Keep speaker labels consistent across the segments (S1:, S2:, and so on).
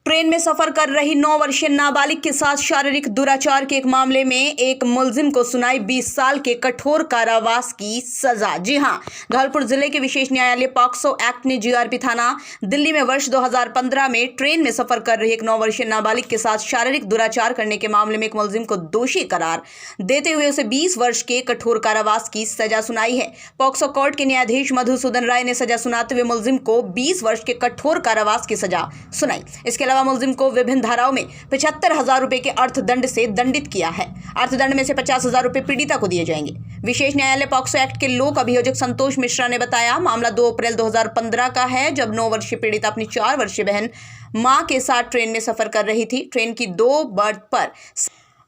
S1: Train में सफर कर रही 9 वर्षीय नाबालिग के साथ शारीरिक दुराचार के एक मामले में एक मुलजिम को सुनाई 20 साल के कठोर कारावास की सजा। जी हां, धौलपुर जिले के विशेष न्यायालय पॉक्सो एक्ट ने जीआरपी थाना दिल्ली में वर्ष 2015 में ट्रेन में सफर कर रही एक 9 वर्षीय नाबालिग के साथ शारीरिक दुराचार करने के मामले में एक मुलजिम को दोषी करार देते हुए उसे 20 वर्ष के कठोर कारावास की सजा सुनाई है। पॉक्सो कोर्ट के न्यायाधीश मधुसूदन राय ने सजा सुनाते हुए मुलजिम को 20 वर्ष के कठोर कारावास की सजा सुनाई। इसके अलावा मुलजिम को विभिन्न धाराओं में 75,000 रुपए के अर्थदंड से दंडित किया है। अर्थदंड में से 50,000 रुपए पीड़िता को दिए जाएंगे। विशेष न्यायालय पॉक्सो एक्ट के लोक अभियोजक संतोष मिश्रा ने बताया, मामला 2 अप्रैल 2015 का है, जब 9 वर्षीय पीड़िता अपनी 4 वर्षीय बहन मां के साथ ट्रेन में सफर कर रही थी। ट्रेन की 2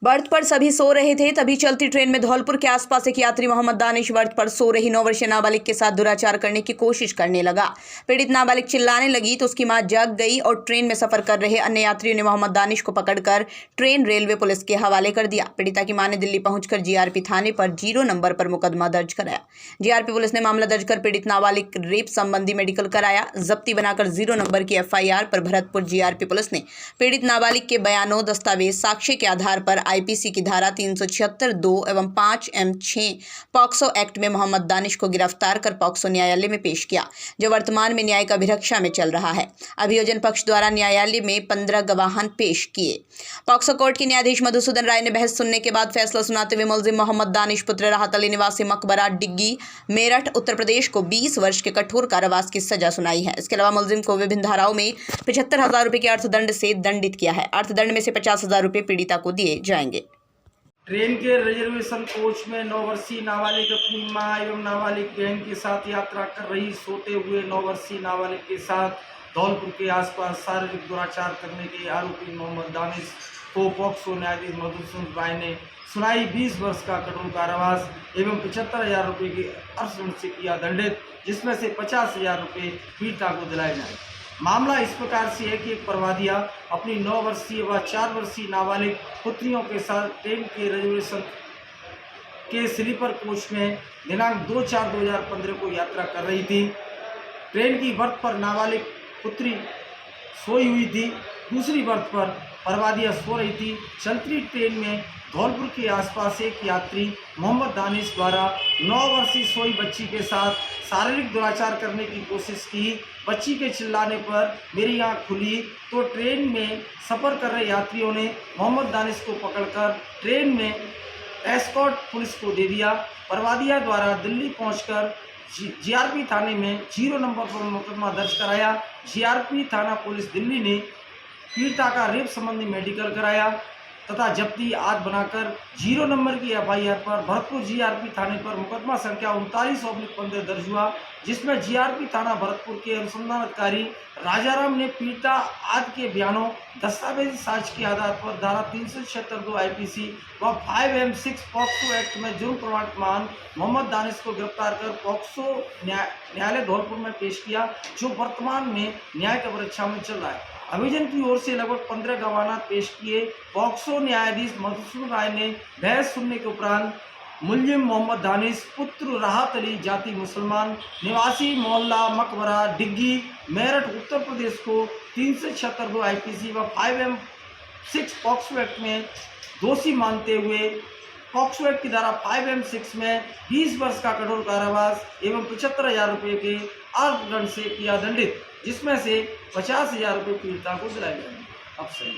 S1: बर्थ पर सभी सो रहे थे। तभी चलती ट्रेन में धौलपुर के आसपास एक यात्री मोहम्मद दानिश बर्थ पर सो रही 9 वर्षीय नाबालिग के साथ दुराचार करने की कोशिश करने लगा। पीड़ित नाबालिग चिल्लाने लगी तो उसकी मां जग गई और ट्रेन में सफर कर रहे अन्य यात्रियों ने मोहम्मद दानिश को पकड़कर ट्रेन रेलवे पुलिस के हवाले कर दिया। पीड़िता की मां ने दिल्ली पहुंचकर जीआरपी थाने पर 0 नंबर पर मुकदमा दर्ज कराया। जीआरपी पुलिस ने मामला दर्ज कर पीड़ित नाबालिग रेप संबंधी मेडिकल कराया। जब्ती बनाकर 0 नंबर की एफआईआर पर भरतपुर जीआरपी पुलिस ने पीड़ित नाबालिग के बयानों, दस्तावेज, साक्ष्य के आधार पर आईपीसी की धारा 376(2) एवं 5(m)(6) पॉक्सो एक्ट में मोहम्मद दानिश को गिरफ्तार कर पॉक्सो न्यायालय में पेश किया, जो वर्तमान में न्यायिक अभिरक्षा में चल रहा है। अभियोजन पक्ष द्वारा न्यायालय में 15 गवाहान पेश किए। पॉक्सो कोर्ट के न्यायाधीश मधुसूदन राय ने बहस सुनने के बाद फैसला सुनाते हुए मुलजिम मोहम्मद दानिश पुत्र राहत अली निवासी मकबरा डिग्गी मेरठ उत्तर प्रदेश को 20 वर्ष के कठोर कारावास की सजा सुनाई है। इसके अलावा मुलजिम को विभिन्न धाराओं में 75,000 रुपए के अर्थदंड से दंडित किया है। अर्थदंड में से 50,000 रुपए पीड़िता को दिए जाएंगे।
S2: ट्रेन के रिजर्वेशन कोच में 9 वर्षीय नाबालिग अपनी मां एवं नाबालिग बहन के साथ यात्रा कर रही सोते हुए 9 वर्षीय नाबालिग के साथ धौलपुर के आसपास शारीरिक दुराचार करने के आरोपी मोहम्मद दानिश को पॉक्सो न्यायाधीश मधुसूदन राय ने सुनाई 20 वर्ष का कठोर कारावास एवं 75,000 रुपये की अर्थदंड से किया दंडित, जिसमें से 50,000 रुपये पीड़िता को दिलाए जाए। मामला इस प्रकार से है कि एक प्रवादिया अपनी 9 वर्षीय व 4 वर्षीय नाबालिग पुत्रियों के साथ ट्रेन के रिजर्वेशन के स्लीपर कोच में दिनांक 2/4/2015 को यात्रा कर रही थी। ट्रेन की बर्थ पर नाबालिग पुत्री सोई हुई थी, दूसरी बर्थ पर प्रवादिया सो रही थी। चलती ट्रेन में धौलपुर के आसपास एक यात्री मोहम्मद दानिश द्वारा 9 वर्षीय सोई बच्ची के साथ शारीरिक दुराचार करने की कोशिश की। बच्ची के चिल्लाने पर मेरी आंख खुली तो ट्रेन में सफ़र कर रहे यात्रियों ने मोहम्मद दानिश को पकड़कर ट्रेन में एस्कॉर्ट पुलिस को दे दिया। प्रवादिया द्वारा दिल्ली पहुंचकर जीआरपी थाने में 0 नंबर पर मुकदमा दर्ज कराया। जीआरपी थाना पुलिस दिल्ली ने पीड़िता का रेप संबंधी मेडिकल कराया तथा जब्ती आदि बनाकर 0 नंबर की एफआईआर पर भरतपुर जीआरपी थाने पर मुकदमा संख्या 39/15 दर्ज हुआ, जिसमें जीआरपी थाना भरतपुर के अनुसंधान अधिकारी राजाराम ने पीड़िता आदि के बयानों, दस्तावेजी साक्ष्य के आधार पर धारा 376(2) आईपीसी व 5(m)(6) पॉक्सो एक्ट में जुर्म प्रमाण मोहम्मद दानिश को गिरफ्तार कर पॉक्सो न्यायालय धौलपुर में पेश किया, जो वर्तमान में न्यायिक अभिरक्षा में चल रहा है। अभियोजन की ओर से लगभग 15 गवाह पेश किए। पॉक्सो न्यायाधीश मधुसूदन राय ने बहस सुनने के उपरांत मुलजिम मोहम्मद दानिश पुत्र राहत अली जाति मुसलमान निवासी मोहल्ला मकबरा डिग्गी मेरठ उत्तर प्रदेश को 376(2) आईपीसी व 5(m)(6) पॉक्सो एक्ट में दोषी मानते हुए पॉक्सो एक्ट की धारा 5(m)(6) में 20 वर्ष का कठोर कारावास एवं 75,000 रुपये के अर्थदंड से किया दंडित, जिसमें से 50,000 रुपये पीड़िता को दिलाए जाएंगे। अब सही।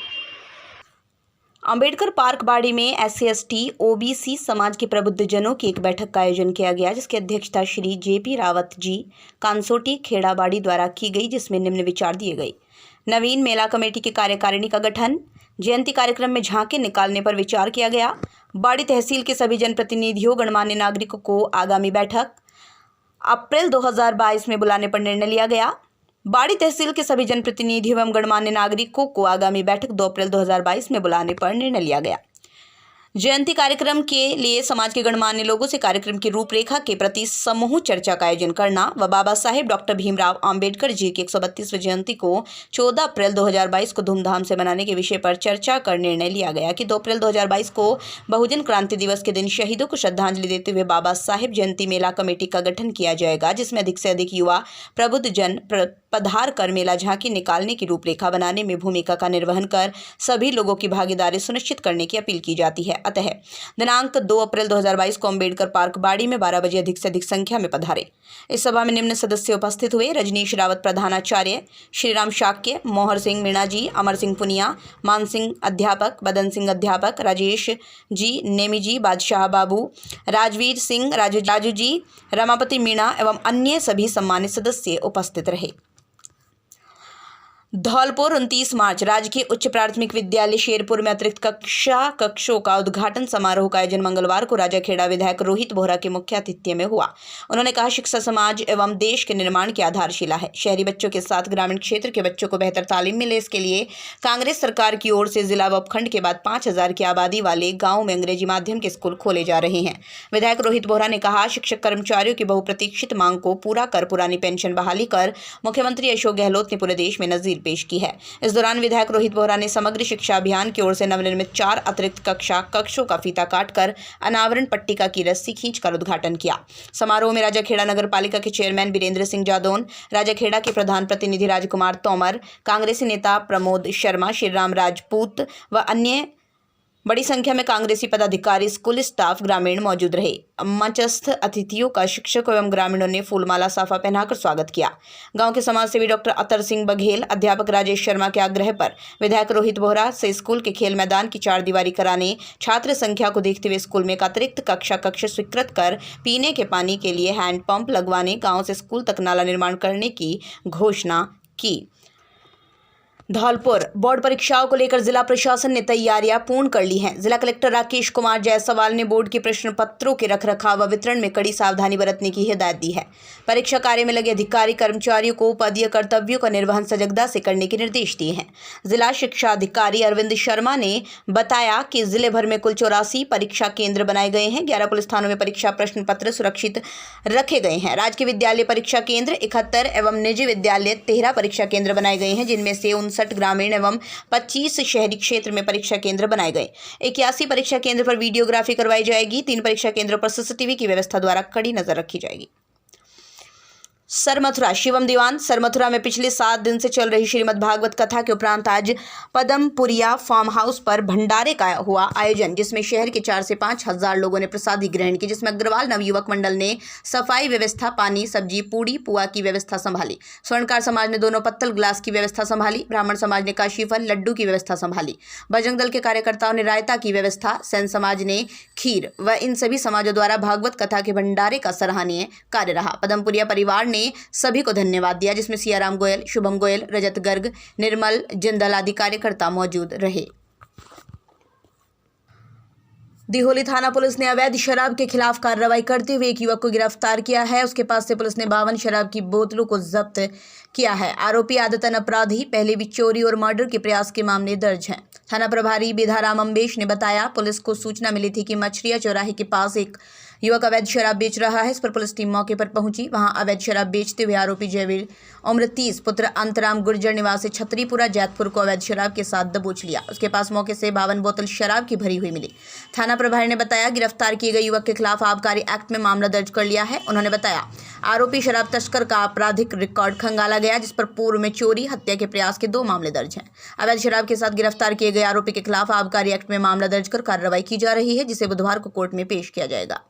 S1: अंबेडकर पार्क बाड़ी में SC/ST OBC समाज के प्रबुद्धजनों की एक बैठक का आयोजन किया गया, जिसकी अध्यक्षता श्री JP रावत जी कांसोटी खेड़ाबाड़ी द्वारा की गई, जिसमें निम्न विचार दिए गए। नवीन मेला कमेटी की कार्यकारिणी का गठन, जयंती कार्यक्रम में झांकी निकालने पर विचार किया गया। बाड़ी तहसील के सभी जनप्रतिनिधियों, गणमान्य नागरिकों को आगामी बैठक अप्रैल 2022 में बुलाने पर निर्णय लिया गया। बाड़ी तहसील के सभी जनप्रतिनिधियों एवं गणमान्य नागरिकों को आगामी बैठक 2 अप्रैल 2022 में बुलाने पर निर्णय लिया गया। जयंती कार्यक्रम के लिए समाज के गणमान्य लोगों से कार्यक्रम की रूपरेखा के प्रति समूह चर्चा का आयोजन करना व बाबा साहेब डॉक्टर भीमराव अंबेडकर जी की 132वीं जयंती को 14 अप्रैल 2022 को धूमधाम से मनाने के विषय पर चर्चा कर निर्णय लिया गया कि 2 अप्रैल 2022 को बहुजन क्रांति दिवस के दिन शहीदों को श्रद्धांजलि देते हुए बाबा साहेब जयंती मेला कमेटी का गठन किया जाएगा, जिसमें अधिक से अधिक युवा प्रबुद्ध जन पधार कर मेला झांकी निकालने की रूपरेखा बनाने में भूमिका का निर्वहन कर सभी लोगों की भागीदारी सुनिश्चित करने की अपील की जाती है। अतः दिनांक 2 अप्रैल 2022 को अम्बेडकर पार्क बाड़ी में 12 बजे अधिक से अधिक संख्या में पधारे। इस सभा में निम्न सदस्य उपस्थित हुए: रजनीश रावत प्रधानाचार्य, श्रीराम शाक्य, मोहर सिंह मीणा जी, अमर सिंह पुनिया, मान सिंह अध्यापक, बदन सिंह अध्यापक, राजेश जी, नेमी जी, बादशाह बाबू, राजवीर सिंह, राजू जी, रमापति मीणा एवं अन्य सभी सम्मानित सदस्य उपस्थित रहे। धौलपुर 29 मार्च राजकीय उच्च प्राथमिक विद्यालय शेरपुर में अतिरिक्त कक्षों का उद्घाटन समारोह का आयोजन मंगलवार को राजाखेड़ा विधायक रोहित बोहरा के मुख्य आतिथ्य में हुआ। उन्होंने कहा, शिक्षा समाज एवं देश के निर्माण की आधारशिला है। शहरी बच्चों के साथ ग्रामीण क्षेत्र के बच्चों को बेहतर तालीम मिले, इसके लिए कांग्रेस सरकार की ओर से जिला व उपखंड के बाद 5000 की आबादी वाले गाँव में अंग्रेजी माध्यम के स्कूल खोले जा रहे हैं। विधायक रोहित बोहरा ने कहा, शिक्षक कर्मचारियों की बहुप्रतीक्षित मांग को पूरा कर पुरानी पेंशन बहाली कर मुख्यमंत्री अशोक गहलोत ने पूरे देश में नजीर पेश की है। इस दौरान विधायक रोहित बोहरा ने समग्र शिक्षा अभियान की ओर से नवनिर्मित 4 अतिरिक्त कक्षों का फीता काटकर अनावरण पट्टिका की रस्सी खींचकर उद्घाटन किया। समारोह में राजाखेड़ा नगर पालिका के चेयरमैन वीरेंद्र सिंह जादौन, राजाखेड़ा के प्रधान प्रतिनिधि राजकुमार तोमर, कांग्रेसी नेता प्रमोद शर्मा, श्रीराम राजपूत व अन्य बड़ी संख्या में कांग्रेसी पदाधिकारी, स्कूल स्टाफ, ग्रामीण मौजूद रहे। मंचस्थ अतिथियों का शिक्षकों एवं ग्रामीणों ने फूलमाला साफा पहनाकर स्वागत किया। गांव के समाज सेवी डॉक्टर अतर सिंह बघेल, अध्यापक राजेश शर्मा के आग्रह पर विधायक रोहित बोहरा से स्कूल के खेल मैदान की 4 दीवारी कराने, छात्र संख्या को देखते हुए स्कूल में एक अतिरिक्त कक्ष स्वीकृत कर पीने के पानी के लिए हैंडपंप लगवाने, गाँव से स्कूल तक नाला निर्माण करने की घोषणा की। धौलपुर बोर्ड परीक्षाओं को लेकर जिला प्रशासन ने तैयारियां पूर्ण कर ली हैं। जिला कलेक्टर राकेश कुमार जायसवाल ने बोर्ड के प्रश्न पत्रों के रखरखाव व वितरण में कड़ी सावधानी बरतने की हिदायत दी है। परीक्षा कार्य में लगे अधिकारी कर्मचारियों को पदीय कर्तव्यों का निर्वहन सजगता से करने के निर्देश दिए हैं। जिला शिक्षा अधिकारी अरविंद शर्मा ने बताया कि जिले भर में कुल 84 परीक्षा केंद्र बनाए गए हैं। 11 पुलिस थानों में परीक्षा प्रश्न पत्र सुरक्षित रखे गए हैं। राजकीय विद्यालय परीक्षा केंद्र 71 एवं निजी विद्यालय 13 परीक्षा केंद्र बनाए गए हैं, जिनमें से 59 ग्रामीण एवं 25 शहरी क्षेत्र में परीक्षा केंद्र बनाए गए। 81 परीक्षा केंद्र पर वीडियोग्राफी करवाई जाएगी। 3 परीक्षा केंद्रों पर सीसीटीवी की व्यवस्था द्वारा कड़ी नजर रखी जाएगी। सरमथुरा शिवम दीवान सरमथुरा में पिछले 7 दिन से चल रही श्रीमद् भागवत कथा के उपरांत आज पदमपुरिया फार्म हाउस पर भंडारे का हुआ आयोजन, जिसमें शहर के 4 से 5 हजार लोगों ने प्रसादी ग्रहण की, जिसमें अग्रवाल नवयुवक मंडल ने सफाई व्यवस्था, पानी, सब्जी, पूड़ी, पुआ की व्यवस्था संभाली। स्वर्णकार समाज ने दोनों पत्तल ग्लास की व्यवस्था संभाली। ब्राह्मण समाज ने काशी फल लड्डू की व्यवस्था संभाली। बजरंग दल के कार्यकर्ताओं ने रायता की व्यवस्था, सैन समाज ने खीर व इन सभी समाजों द्वारा भागवत कथा के भंडारे का सराहनीय कार्य रहा। पदमपुरिया परिवार ने सभी को धन्यवाद दिया, जिसमें सियाराम गोयल, शुभम गोयल, रजत गर्ग, निर्मल जिंदल आदि कार्यकर्ता मौजूद रहे। दिहोली थाना पुलिस ने अवैध शराब के खिलाफ कार्रवाई करते हुए एक युवक को गिरफ्तार किया है। उसके पास से पुलिस ने 52 शराब की बोतलों को जब्त किया है। आरोपी आदतन अपराधी, पहले भी चोरी और मर्डर के प्रयास के मामले दर्ज हैं। थाना प्रभारी बेधाराम अम्बेश ने बताया, पुलिस को सूचना मिली थी कि मछरिया चौराहे के पास एक युवक अवैध शराब बेच रहा है। इस पर पुलिस टीम मौके पर पहुंची। वहां अवैध शराब बेचते हुए आरोपी जयवीर उम्र 30 पुत्र अंतराम गुर्जर निवासी छतरीपुरा जैतपुर को अवैध शराब के साथ दबोच लिया। उसके पास मौके से 52 बोतल शराब की भरी हुई मिली। थाना प्रभारी ने बताया, गिरफ्तार किए गए युवक के खिलाफ आबकारी एक्ट में मामला दर्ज कर लिया है। उन्होंने बताया, आरोपी शराब तस्कर का आपराधिक रिकॉर्ड खंगाला गया, जिस पर पूर्व में चोरी, हत्या के प्रयास के 2 मामले दर्ज हैं। अवैध शराब के साथ गिरफ्तार किए गए आरोपी के खिलाफ आबकारी एक्ट में मामला दर्ज कर कार्रवाई की जा रही है, जिसे बुधवार को कोर्ट में पेश किया जाएगा।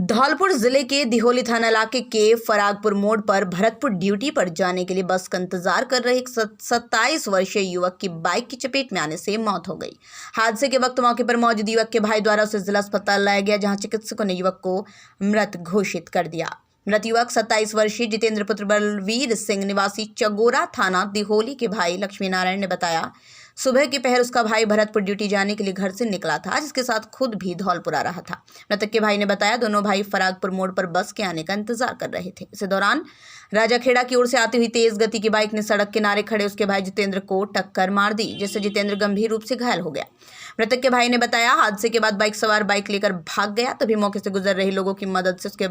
S1: धौलपुर जिले के दिहोली थाना इलाके के फरागपुर मोड़ पर भरतपुर ड्यूटी पर जाने के लिए बस का इंतजार कर रहे एक 27 वर्षीय युवक की बाइक की चपेट में आने से मौत हो गई। हादसे के वक्त मौके पर मौजूद युवक के भाई द्वारा उसे जिला अस्पताल लाया गया, जहां चिकित्सकों ने युवक को मृत घोषित कर दिया। मृत युवक 27 वर्षीय जितेंद्र पुत्र बलवीर सिंह निवासी चगोरा थाना दिहोली के भाई लक्ष्मी नारायण ने बताया, सुबह की पहर उसका भाई भरतपुर ड्यूटी जाने के लिए घर से निकला था, जिसके साथ खुद भी धौलपुर आ रहा था। मृतक के भाई ने बताया, दोनों भाई फरागपुर मोड़ पर बस के आने का इंतजार कर रहे थे। इसी दौरान राजाखेड़ा की ओर से आती हुई तेज गति की बाइक ने सड़क किनारे खड़े उसके भाई जितेंद्र को टक्कर मार दी, जिससे जितेंद्र गंभीर रूप से घायल हो गया। मृतक के भाई ने बताया, हादसे के बाद बाइक सवार बाइक लेकर भाग गया। तभी मौके से गुजर रहे लोगों की मदद से उसके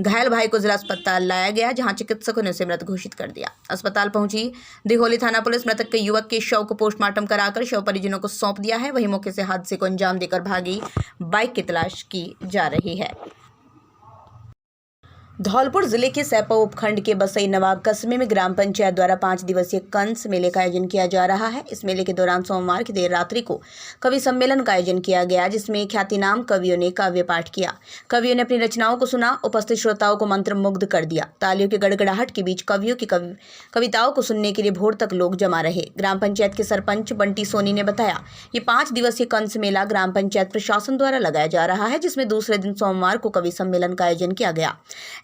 S1: घायल भाई को जिला अस्पताल लाया गया, जहां चिकित्सकों ने उसे मृत घोषित कर दिया। अस्पताल पहुंची दिहोली थाना पुलिस मृतक के युवक के शव को पोस्टमार्टम कराकर शव परिजनों को सौंप दिया है। वहीं मौके से हादसे को अंजाम देकर भागी बाइक की तलाश की जा रही है। धौलपुर जिले के सैपा उपखंड के बसई नवाब कस्बे में ग्राम पंचायत द्वारा 5 दिवसीय कंस मेले का आयोजन किया जा रहा है। इस मेले के दौरान सोमवार की देर रात्रि को कवि सम्मेलन का आयोजन किया गया, जिसमें ख्यातिनाम कवियों ने काव्य पाठ किया। कवियों ने अपनी रचनाओं को सुना, उपस्थित श्रोताओं को मंत्रमुग्ध कर दिया। तालियों की गड़गड़ाहट के बीच कवियों की कविताओं को सुनने के लिए भोर तक लोग जमा रहे। ग्राम पंचायत के सरपंच बंटी सोनी ने बताया, ये 5 दिवसीय कंस मेला ग्राम पंचायत प्रशासन द्वारा लगाया जा रहा है, जिसमें दूसरे दिन सोमवार को कवि सम्मेलन का आयोजन किया गया।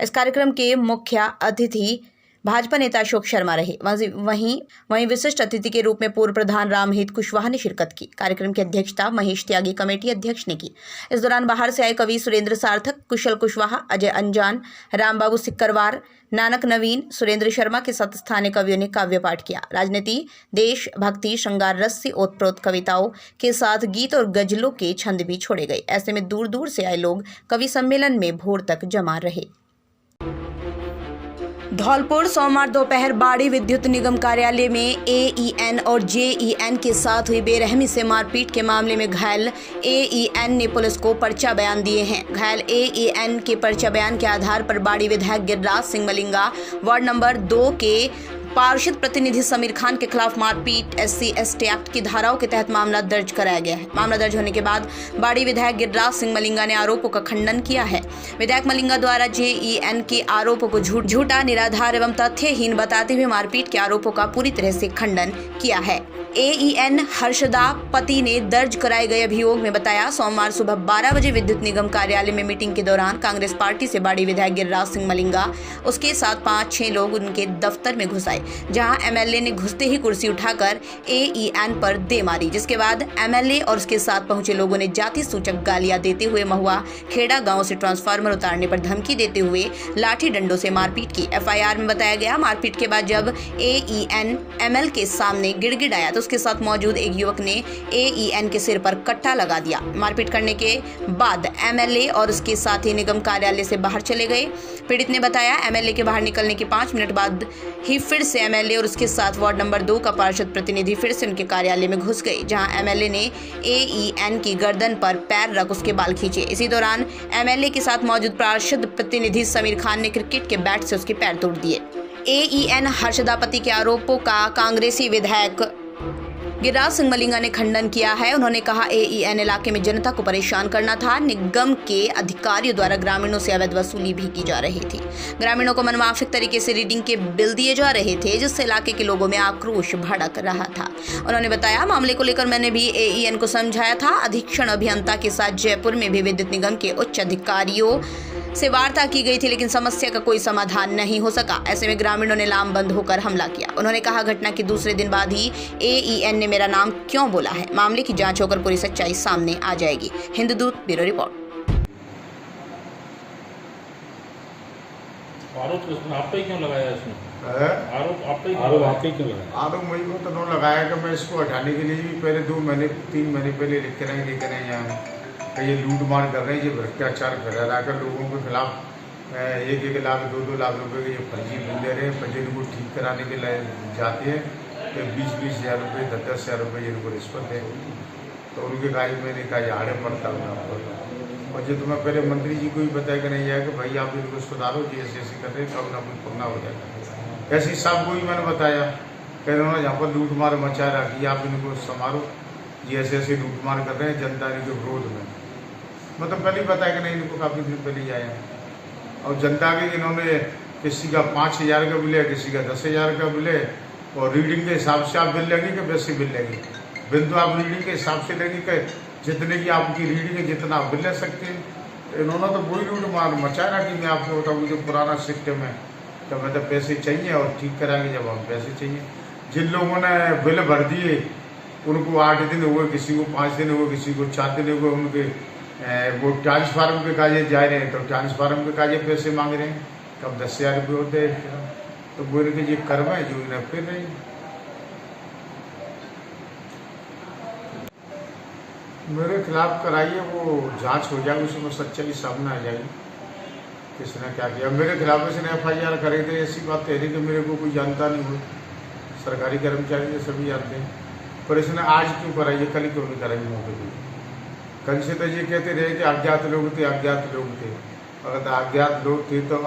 S1: इस कार्यक्रम के मुख्य अतिथि भाजपा नेता अशोक शर्मा रहे। वहीं विशिष्ट अतिथि के रूप में पूर्व प्रधान रामहित कुशवाहा ने शिरकत की। कार्यक्रम की अध्यक्षता महेश त्यागी कमेटी अध्यक्ष ने की। इस दौरान बाहर से आए कवि सुरेंद्र सार्थक, कुशल कुशवाहा, अजय अंजान, रामबाबू सिक्करवार, नानक नवीन, सुरेंद्र शर्मा के साथ स्थानीय कवियों ने काव्य पाठ किया। राजनीति, देश भक्ति, श्रृंगार रस से ओतप्रोत कविताओं के साथ गीत और गजलों के छंद भी छोड़े गए। ऐसे में दूर दूर से आए लोग कवि सम्मेलन में भोर तक जमा रहे। धौलपुर सोमवार दोपहर बाड़ी विद्युत निगम कार्यालय में AEN और JEN के साथ हुई बेरहमी से मारपीट के मामले में घायल AEN ने पुलिस को पर्चा बयान दिए हैं। घायल AEN के पर्चा बयान के आधार पर बाड़ी विधायक गिरिराज सिंह मलिंगा, वार्ड नंबर 2 के पार्षद प्रतिनिधि समीर खान के खिलाफ मारपीट SC/ST एक्ट की धाराओं के तहत मामला दर्ज कराया गया है। मामला दर्ज होने के बाद बाड़ी विधायक गिरिराज सिंह मलिंगा ने आरोपों का खंडन किया है। विधायक मलिंगा द्वारा JEN के आरोपों को झूठा, निराधार एवं तथ्यहीन बताते हुए मारपीट के आरोपों का पूरी तरह से खंडन किया है। AEN हर्षदा पति ने दर्ज कराए गए अभियोग में बताया, सोमवार सुबह 12 बजे विद्युत निगम कार्यालय में मीटिंग के दौरान कांग्रेस पार्टी से बाड़ी विधायक गिरिराज सिंह मलिंगा, उसके साथ 5-6 लोग उनके दफ्तर में घुस आए, जहां MLA ने घुसते ही कुर्सी उठाकर AEN पर दे मारी, जिसके बाद MLA और उसके साथ पहुंचे लोगों ने जाति सूचक गालियां देते हुए महुआ खेड़ा गांव से ट्रांसफार्मर उतारने पर धमकी देते हुए लाठी डंडों से मारपीट की। FIR में बताया गया, मारपीट के बाद जब AEN ML के सामने गिड़गिड़ाया तो उसके साथ मौजूद एक युवक ने AEN के सिर पर कट्टा लगा दिया। मारपीट करने के बाद MLA और उसके साथी निगम कार्यालय से बाहर चले गए। पीड़ित ने बताया, MLA के बाहर निकलने के 5 मिनट बाद ही फिर से MLA और उसके साथ वार्ड नंबर 2 का पार्षद प्रतिनिधि फिर से उनके कार्यालय में घुस गए, जहां MLA ने AEN की गर्दन पर पैर रख उसके बाल खींचे। इसी दौरान MLA के साथ मौजूद पार्षद प्रतिनिधि समीर खान ने क्रिकेट के बैट से उसके पैर तोड़ दिए। AEN हर्षदापति के आरोपों का कांग्रेसी विधायक गिरिराज सिंह मलिंगा ने खंडन किया है। उन्होंने कहा, AEN इलाके में जनता को परेशान करना था। निगम के अधिकारियों द्वारा ग्रामीणों से अवैध वसूली भी की जा रही थी। ग्रामीणों को मनमाफिक तरीके से रीडिंग के बिल दिए जा रहे थे, जिससे इलाके के लोगों में आक्रोश भड़क रहा था। उन्होंने बताया, मामले को लेकर मैंने भी AEN को समझाया था। अधीक्षण अभियंता के साथ जयपुर में भी विद्युत निगम के उच्च अधिकारियों से वार्ता की गई थी, लेकिन समस्या का कोई समाधान नहीं हो सका। ऐसे में ग्रामीणों ने लामबंद होकर हमला किया। उन्होंने कहा, घटना के दूसरे दिन बाद ही AEN ने मेरा नाम क्यों बोला है। मामले की जांच होकर पूरी सच्चाई सामने आ जाएगी। हिंदूदूत ब्यूरो रिपोर्ट।
S3: आरोप आप पे क्यों लगाया इसमें? आरोप आप पे क्यों लगाया?
S4: आरोप मुझे को तो लगाया कि मैं इसको हटाने के लिए भी पहले 2-3 महीने पहले लिख कर लेकर आए यहाँ ये लूट मार कर रहे हैं, ये भ्रष्टाचार कर कर लोगों के खिलाफ 1-1 लाख 2-2 लाख रुपए के ये फर्जी बिल दे रहे हैं। बजट को ठीक कराने के लिए जाते हैं तो 20-20 हज़ार रुपये 10-10 हज़ार रुपये जिनको रिश्वत है, तो उनके गाड़ी मैंने कहा झाड़े पड़ता हूँ आपको। और जो तुम्हें पहले मंत्री जी को भी बताया कि नहीं जाए कि भाई आप इनको सुधारो, जी ऐसे कर रहे कब ना कुछ पकना हो जाएगा। ऐसे साहब को भी मैंने बताया कि उन्होंने जहाँ पर लूट मार मचा रखी, आप इनको संभालो, ये ऐसे लूट मार कर रहे हैं जनता के विरोध में। मतलब पहले बताया कि नहीं, इनको काफ़ी दिन पहले ही आया। और जनता के इन्होंने किसी का 5,000 का बिल है, किसी का 10,000 का बिल है, और रीडिंग के हिसाब से आप बिल लेंगे कि वैसे बिल लेंगे। बिल तो आप रीडिंग के हिसाब से लेंगे कि जितने की आपकी रीडिंग है जितना आप बिल ले सकते हैं। इन्होंने तो वही लूट मार मचाया कि मैं आपको बताऊँ, जो पुराना सिस्टम है तो मतलब पैसे चाहिए और ठीक कराएंगे जब हम पैसे चाहिए। जिन लोगों ने बिल भर दिए उनको 8 दिन हुए, किसी को 5 दिन हुए, किसी को 4 दिन हुए, उनके वो ट्रांसफार्म के काजे जा रहे हैं तो ट्रांसफार्म के काजे पैसे मांग रहे हैं। कब 10,000 रुपये होते हैं। तो बोले कि ये कर्म है जो इन्हें फिर रही। मेरे खिलाफ कराइए, वो जांच हो जाए, उसमें सच्चाई सामने आ जाएगी किसने क्या किया। मेरे खिलाफ इसने FIR करे थे, ऐसी बात तहरी कि मेरे को कोई जानता नहीं हो, सरकारी कर्मचारी ये सभी जानते हैं, पर इसने आज क्यों कराई, कल क्यों नहीं कराई मौके पर। कल से तो ये कहते रहे कि अज्ञात लोग थे, अज्ञात लोग थे। अगर अज्ञात लोग थे तो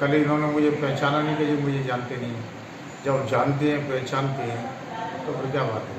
S4: कल इन्होंने मुझे पहचाना नहीं कि ये मुझे जानते नहीं। जब जानते हैं, पहचानते हैं, तो फिर क्या बात है।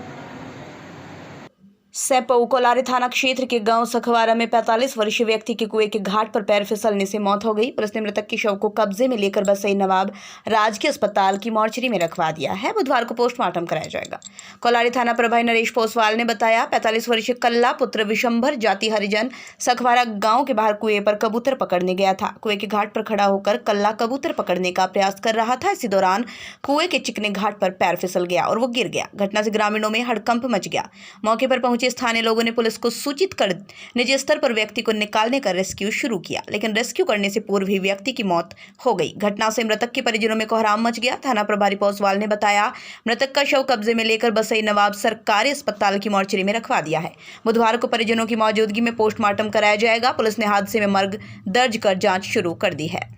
S1: सैपऊ कोलारी थाना क्षेत्र के गांव सखवारा में 45 वर्षीय व्यक्ति के कुएं के घाट पर पैर फिसलने से मौत हो गई। पुलिस ने मृतक के शव को कब्जे में लेकर बसई नवाब राजकीय अस्पताल की मॉर्चरी में रखवा दिया है। बुधवार को पोस्टमार्टम कराया जाएगा। कोलारी थाना प्रभारी नरेश पोसवाल ने बताया, 45 वर्षीय कल्ला पुत्र विशंभर जाति हरिजन सखवारा गांव के बाहर कुएं पर कबूतर पकड़ने गया था। कुएं के घाट पर खड़ा होकर कल्ला कबूतर पकड़ने का प्रयास कर रहा था। इसी दौरान कुएं के चिकने घाट पर पैर फिसल गया और वो गिर गया। घटना से ग्रामीणों में हड़कंप मच गया। मौके पर पहुंचे स्थानीय लोगों ने पुलिस को सूचित कर निजी स्तर पर व्यक्ति को निकालने का रेस्क्यू शुरू किया, लेकिन रेस्क्यू करने से पूर्व ही व्यक्ति की मौत हो गई। घटना से मृतक के परिजनों में कोहराम मच गया। थाना प्रभारी पोसवाल ने बताया, मृतक का शव कब्जे में लेकर बसई नवाब सरकारी अस्पताल की मॉर्चरी में रखवा दिया है। बुधवार को परिजनों की मौजूदगी में पोस्टमार्टम कराया जाएगा। पुलिस ने हादसे में मर्ग दर्ज कर जांच शुरू कर दी है।